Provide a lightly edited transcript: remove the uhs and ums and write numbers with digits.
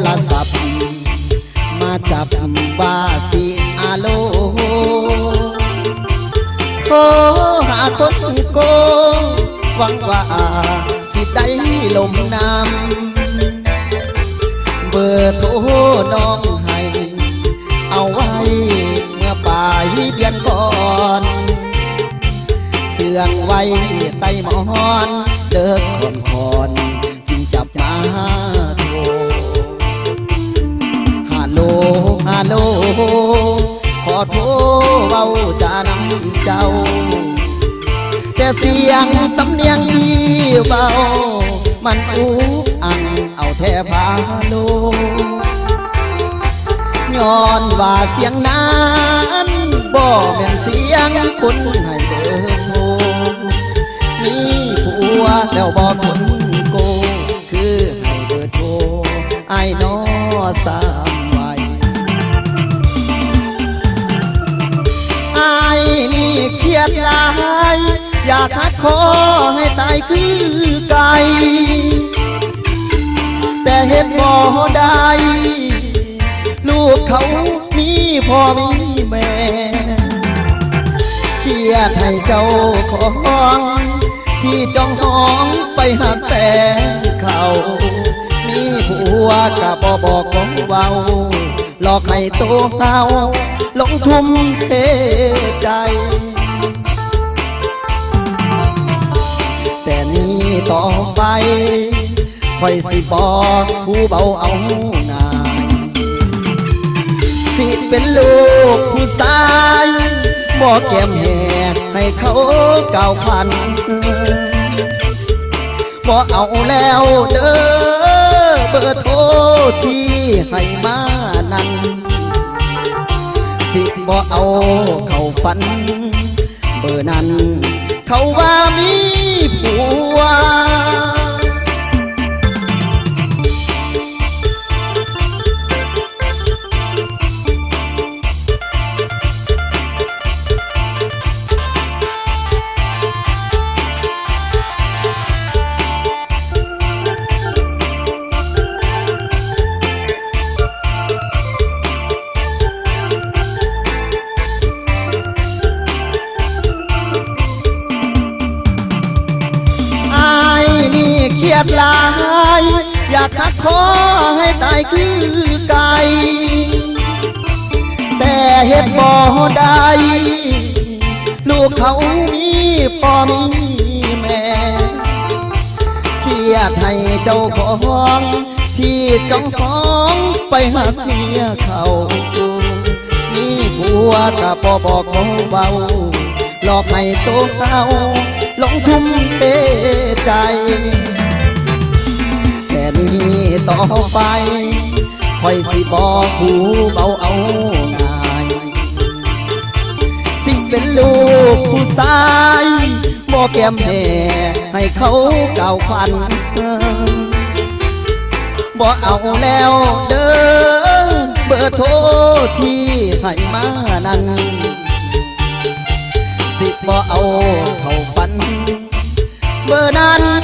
รศัพท์มาจับว่าสิอาโลโทรหาคนโกงหวังว่าสิได้ลมน้ำเบอร์โทรน้องให้เอาไว้เมื่อปลายเดือนก่อนเสื่องไว้ใต้หมอนเดิกคอนจึงจับมาโทรฮัลโหลฮัลโหลขอโทรเบาจานำเจ้าแต่เสียงสำเนียงที่เบามันอุกอังเอาแทบพาโลย้อนว่าเสียงนั้นบ่แม่นเสียงคนให้เดินโหมีผัวแล้วบ่คนโกคือให้เบอร์โทรไอ้น้อสามไว้ไอ้นี่เครียดหลายอยากหักคอให้ตายคือไก่แต่เห็นบ่ได้ลูกเขามีพ่อมีแม่เครียดให้เจ้าของที่จ้องห้องไปหาแฟนเขามีผัวกะบ่บอกของเบาหลอกให้ตัวเขาลงทุ่มเทใจแต่นี้ต่อไปค่อยสิบอกผู้เบาเอานายสิเป็นลูกผู้ชายบอกแก้มแห่ให้เขาเก่าพันบอกเอาแล้วเด้อเบอร์โทรที่ให้มานั้นสิบอกเอาเข้าฝันเบอร์นั้นเขาว่ามีผัวเครียดหลายอยากหักคอให้ตายคือไก่แต่เฮ็ดบ่ได้ลูกเขามีพ่อมีแม่เครียดให้เจ้าของที่จ้องท้องไปหาเมียเขามีผัวกะบ่บอกเบาหลอกให้ตัวเขาลงทุ่มเทใจแต่นี้ต่อไปค่อยสิบอกผู้เบาเอาง่ายสิเป็นลูกผู้ชายบอกแก้มแห่ให้เขาเก่าพันบอกเอาแล้วเด้อเบอร์โทรที่ให้มานั้นสิบอกเอาเข้าฝันเบอร์นั้น